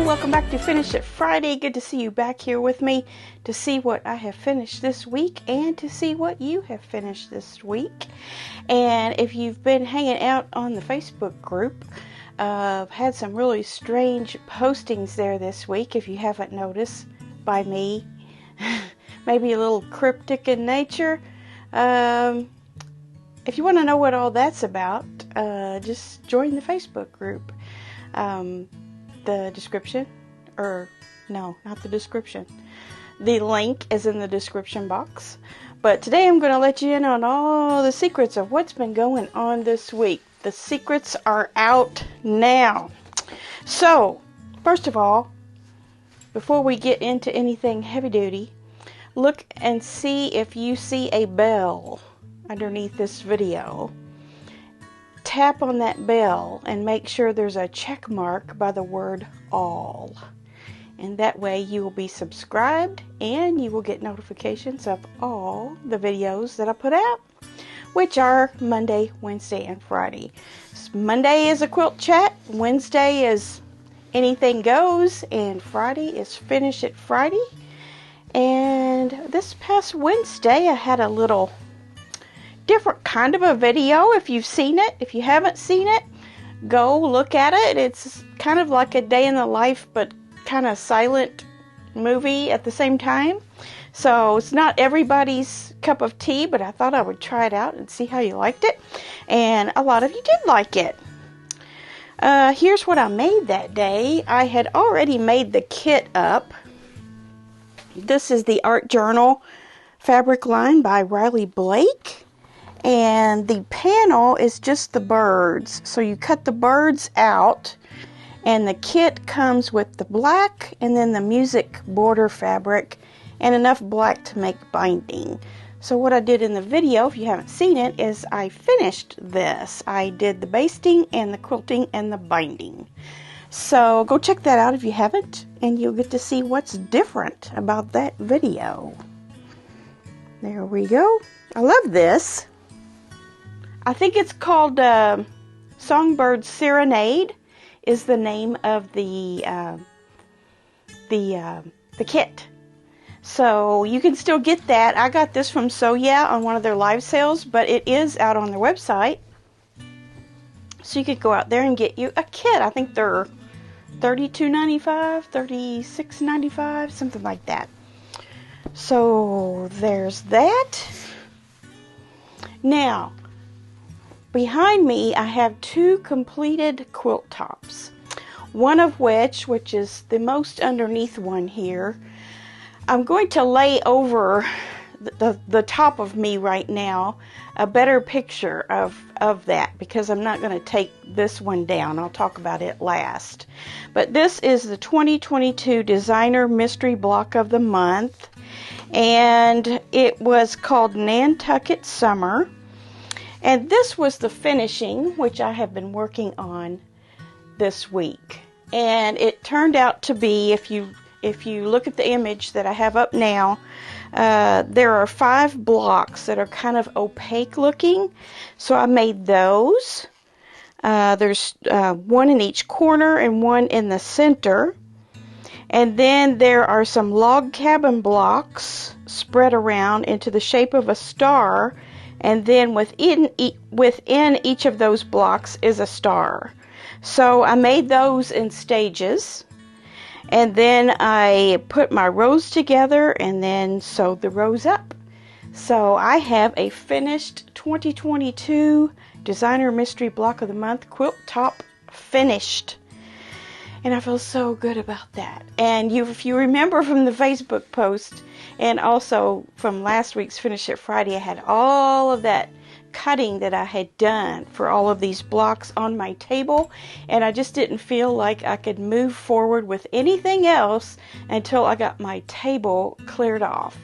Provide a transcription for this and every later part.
welcome back to Finish It Friday. Good to see you back here with me to see what I have finished this week and to see what you have finished this week. And if you've been hanging out on the Facebook group, I've had some really strange postings there this week, if you haven't noticed, by me. Maybe a little cryptic in nature. If you want to know what all that's about, just join the Facebook group. The description, or no, not the description. The link is in the description box. But today I'm going to let you in on all the secrets of what's been going on this week. The secrets are out now. So, first of all, before we get into anything heavy duty, look and see if you see a bell underneath this video. Tap on that bell and make sure there's a check mark by the word all. And that way you will be subscribed and you will get notifications of all the videos that I put out, which are Monday, Wednesday, and Friday. Monday is a quilt chat, Wednesday is anything goes, and Friday is Finish It Friday. And this past Wednesday I had a little different kind of a video. If you've seen it, if you haven't seen it, go look at it. It's kind of like a day in the life, but kind of silent movie at the same time. So it's not everybody's cup of tea, but I thought I would try it out and see how you liked it. And a lot of you did like it. Here's what I made that day. I had already made the kit up. This is the Art Journal fabric line by Riley Blake. And the panel is just the birds. So you cut the birds out, and the kit comes with the black and then the music border fabric and enough black to make binding. So what I did in the video, if you haven't seen it, is I finished this. I did the basting and the quilting and the binding. So go check that out if you haven't, and you'll get to see what's different about that video. There we go. I love this. I think it's called Songbird Serenade is the name of the kit. So you can still get that. I got this from So Yeah on one of their live sales, but it is out on their website. So you could go out there and get you a kit. I think they're $32.95, $36.95, something like that. So there's that. Now, behind me, I have two completed quilt tops. One of which is the most underneath one here, I'm going to lay over the top of me right now a better picture of that, because I'm not going to take this one down. I'll talk about it last. But this is the 2022 Designer Mystery Block of the Month, and it was called Nantucket Summer. And this was the finishing, which I have been working on this week. And it turned out to be, if you look at the image that I have up now, there are 5 blocks that are kind of opaque looking. So I made those. There's one in each corner and one in the center. And then there are some log cabin blocks spread around into the shape of a star. And then within each of those blocks is a star. So I made those in stages. And then I put my rows together and then sewed the rows up. So I have a finished 2022 Designer Mystery Block of the Month quilt top finished. And I feel so good about that. And if you remember from the Facebook post, and also from last week's Finish It Friday, I had all of that cutting that I had done for all of these blocks on my table, and I just didn't feel like I could move forward with anything else until I got my table cleared off.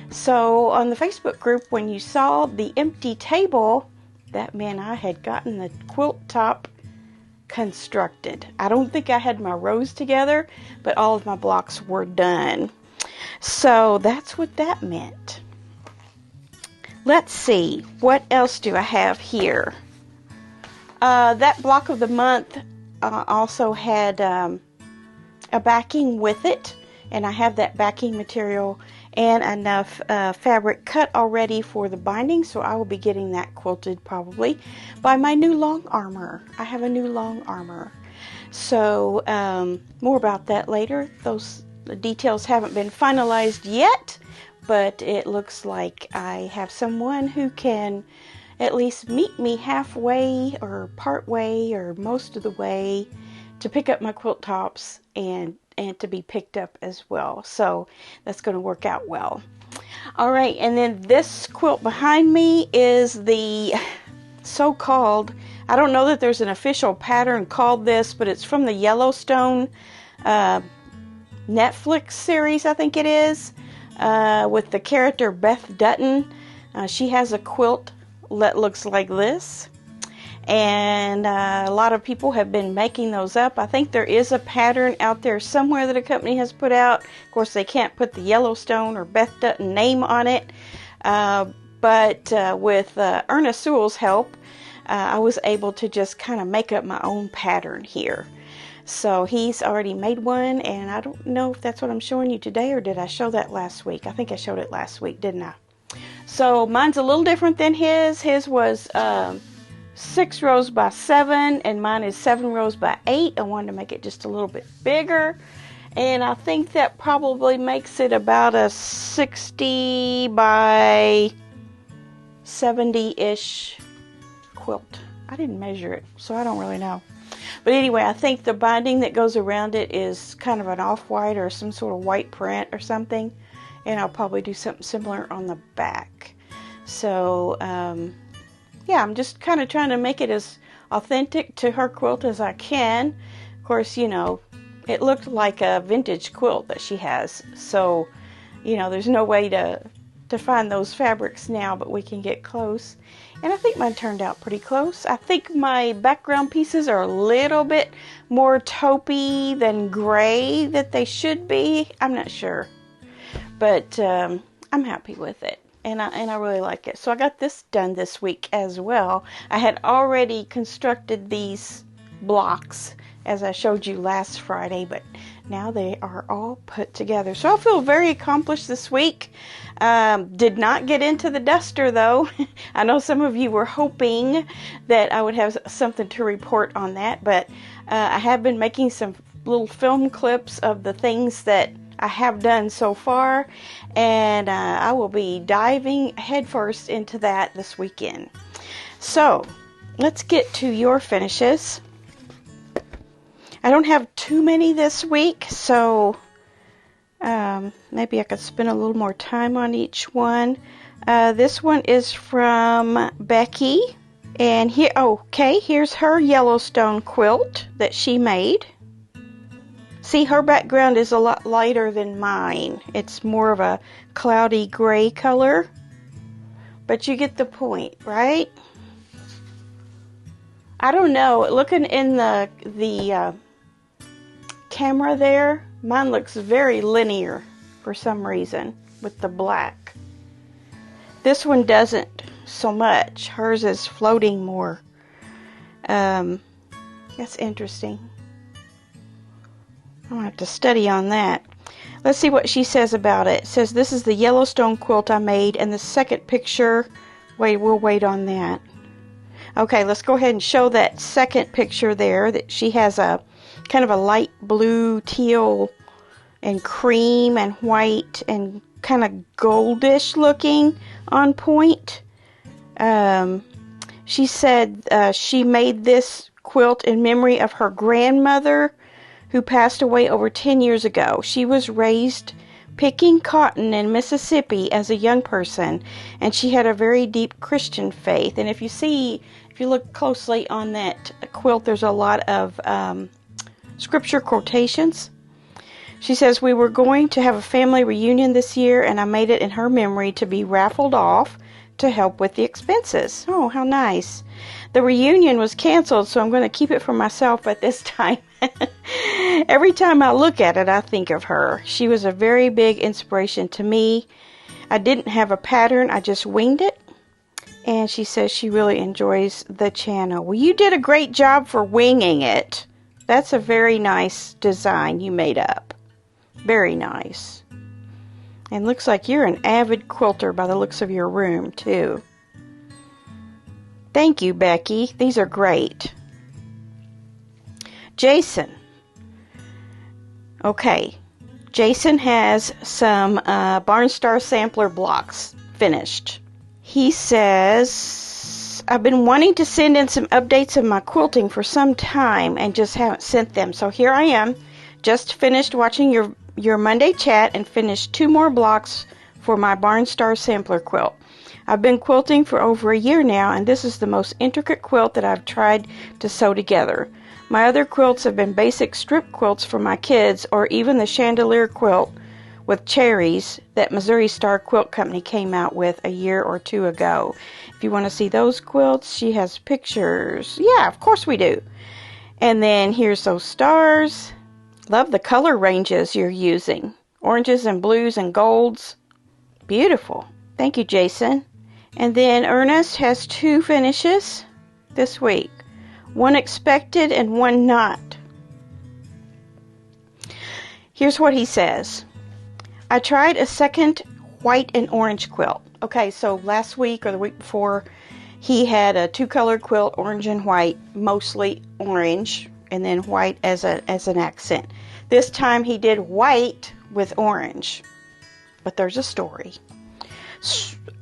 So on the Facebook group, when you saw the empty table, that meant I had gotten the quilt top constructed. I don't think I had my rows together, but all of my blocks were done. So that's what that meant. Let's see, what else do I have here? That block of the month also had a backing with it, and I have that backing material and enough fabric cut already for the binding, so I will be getting that quilted probably by my new long armor. I have a new long armor. So more about that later. Those details haven't been finalized yet, but it looks like I have someone who can at least meet me halfway or part way or most of the way to pick up my quilt tops and to be picked up as well. So that's going to work out well. All right, and then this quilt behind me is the so-called, I don't know that there's an official pattern called this, but it's from the Yellowstone Netflix series, I think it is, with the character Beth Dutton. She has a quilt that looks like this, and a lot of people have been making those up. I think there is a pattern out there somewhere that a company has put out. Of course, they can't put the Yellowstone or Beth Dutton name on it, but with Ernest Sewell's help, I was able to just kind of make up my own pattern here. So he's already made one, and I don't know if that's what I'm showing you today, or did I show that last week? I think I showed it last week, didn't I? So mine's a little different than his. His was 6 rows by 7, and mine is 7 rows by 8. I wanted to make it just a little bit bigger, and I think that probably makes it about a 60 by 70-ish quilt. I didn't measure it, so I don't really know. But anyway, I think the binding that goes around it is kind of an off-white or some sort of white print or something. And I'll probably do something similar on the back. So, yeah, I'm just kind of trying to make it as authentic to her quilt as I can. Of course, you know, it looked like a vintage quilt that she has. So, you know, there's no way to find those fabrics now, but we can get close. And I think mine turned out pretty close. I think my background pieces are a little bit more taupey than gray that they should be. I'm not sure. But I'm happy with it. And I really like it. So I got this done this week as well. I had already constructed these blocks as I showed you last Friday, but now they are all put together. So I feel very accomplished this week. Did not get into the duster though. I know some of you were hoping that I would have something to report on that, but I have been making some little film clips of the things that I have done so far, and I will be diving headfirst into that this weekend. So let's get to your finishes. I don't have too many this week, so maybe I could spend a little more time on each one. This one is from Becky, and here, okay, here's her Yellowstone quilt that she made. See, her background is a lot lighter than mine. It's more of a cloudy gray color, but you get the point, right? I don't know, looking in the camera there, mine looks very linear for some reason with the black. This one doesn't so much. Hers is floating more. That's interesting. I'm going to have to study on that. Let's see what she says about it. It says, this is the Yellowstone quilt I made, and the second picture, we'll wait on that. Okay, let's go ahead and show that second picture there, that she has a kind of a light blue, teal, and cream, and white, and kind of goldish looking on point. She said she made this quilt in memory of her grandmother, who passed away over 10 years ago. She was raised picking cotton in Mississippi as a young person, and she had a very deep Christian faith. And if you look closely on that quilt, there's a lot of scripture quotations. She says, we were going to have a family reunion this year, and I made it in her memory to be raffled off to help with the expenses. Oh, how nice. The reunion was canceled, so I'm going to keep it for myself at this time. Every time I look at it, I think of her. She was a very big inspiration to me. I didn't have a pattern. I just winged it. And she says she really enjoys the channel. Well, you did a great job for winging it. That's a very nice design you made up. Very nice. And looks like you're an avid quilter by the looks of your room, too. Thank you, Becky. These are great. Jason. Okay. Jason has some Barnstar sampler blocks finished. He says, I've been wanting to send in some updates of my quilting for some time and just haven't sent them. So here I am. Just finished watching your Monday chat and finished 2 more blocks for my Barnstar sampler quilt. I've been quilting for over a year now, and this is the most intricate quilt that I've tried to sew together. My other quilts have been basic strip quilts for my kids, or even the chandelier quilt with cherries that Missouri Star Quilt Company came out with a year or 2 ago. If you want to see those quilts, she has pictures. Yeah, of course we do. And then here's those stars. Love the color ranges you're using. Oranges and blues and golds. Beautiful. Thank you, Jason. And then Ernest has 2 finishes this week. 1 expected and 1 not. Here's what he says. I tried a second white and orange quilt. Okay, so last week or the week before, he had a 2-color quilt, orange and white, mostly orange, and then white as an accent. This time he did white with orange. But there's a story.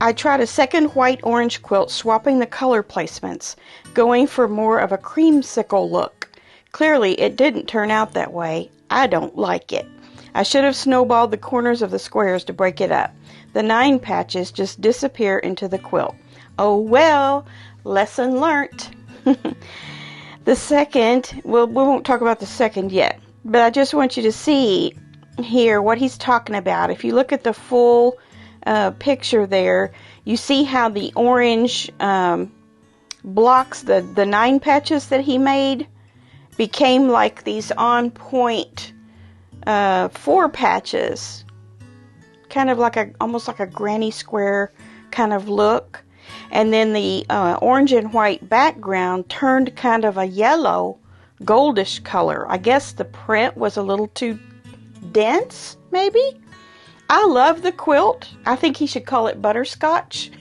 I tried a second white-orange quilt, swapping the color placements, going for more of a creamsicle look. Clearly, it didn't turn out that way. I don't like it. I should have snowballed the corners of the squares to break it up. The 9 patches just disappear into the quilt. Oh well, lesson learnt. The second, well, we won't talk about the second yet, but I just want you to see here what he's talking about. If you look at the full picture there, you see how the orange blocks, the 9 patches that he made, became like these on point 4 patches, kind of like almost like a granny square kind of look. And then the orange and white background turned kind of a yellow goldish color. I guess the print was a little too dense, maybe. I love the quilt. I think he should call it butterscotch.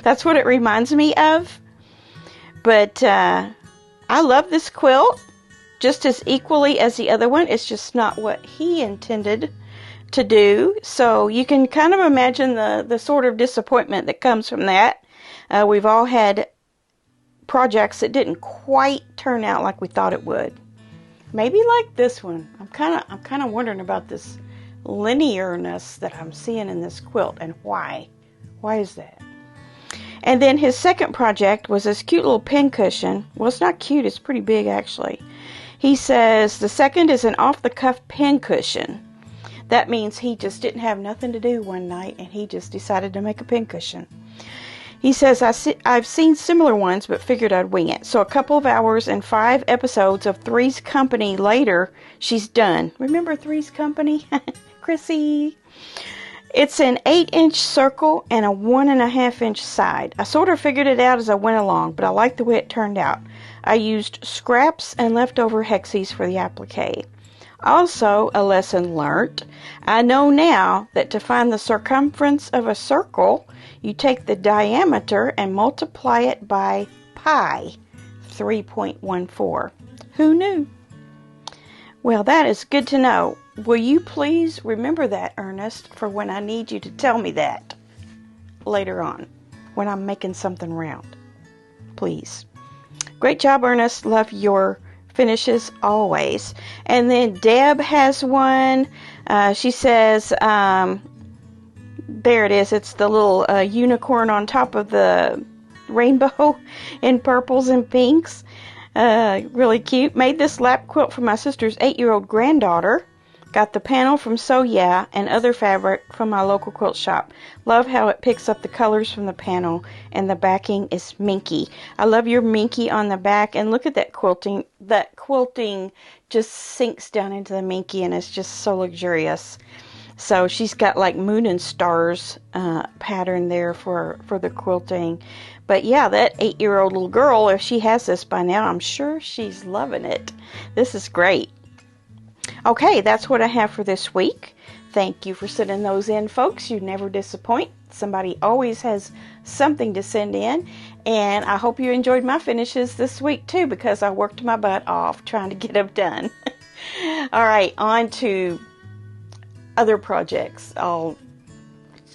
That's what it reminds me of. But I love this quilt just as equally as the other one. It's just not what he intended to do. So you can kind of imagine the sort of disappointment that comes from that. We've all had projects that didn't quite turn out like we thought it would. Maybe like this one. I'm kind of wondering about this linearness that I'm seeing in this quilt and why. Why is that? And then his second project was this cute little pin cushion. Well, it's not cute. It's pretty big, actually. He says the second is an off-the-cuff pin cushion. That means he just didn't have nothing to do one night and he just decided to make a pin cushion. He says, I've seen similar ones, but figured I'd wing it. So a couple of hours and 5 episodes of Three's Company later, she's done. Remember Three's Company? Chrissy. It's an 8-inch circle and a 1.5-inch side. I sort of figured it out as I went along, but I like the way it turned out. I used scraps and leftover hexies for the applique. Also, a lesson learnt. I know now that to find the circumference of a circle, you take the diameter and multiply it by pi, 3.14. Who knew? Well, that is good to know. Will you please remember that, Ernest, for when I need you to tell me that later on, when I'm making something round. Please. Great job, Ernest. Love your finishes always. And then Deb has one. She says, there it is. It's the little unicorn on top of the rainbow in purples and pinks. Really cute. Made this lap quilt for my sister's 8-year-old granddaughter. Got the panel from So Yeah and other fabric from my local quilt shop. Love how it picks up the colors from the panel, and the backing is minky. I love your minky on the back, and look at that quilting. That quilting just sinks down into the minky, and it's just so luxurious. So she's got like moon and stars pattern there for the quilting. But yeah, that 8-year-old little girl, if she has this by now, I'm sure she's loving it. This is great. Okay, that's what I have for this week. Thank you for sending those in, folks. You never disappoint. Somebody always has something to send in. And I hope you enjoyed my finishes this week too, because I worked my butt off trying to get them done. All right, on to other projects. I'll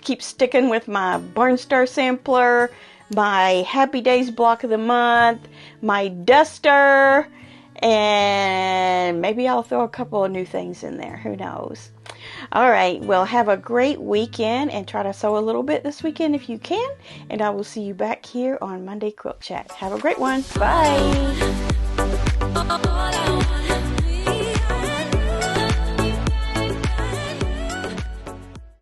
keep sticking with my Barnstar sampler, my Happy Days block of the month, my duster, and maybe I'll throw a couple of new things in there. Who knows? All right, well, have a great weekend and try to sew a little bit this weekend if you can. And I will see you back here on Monday Quilt Chat. Have a great one. Bye.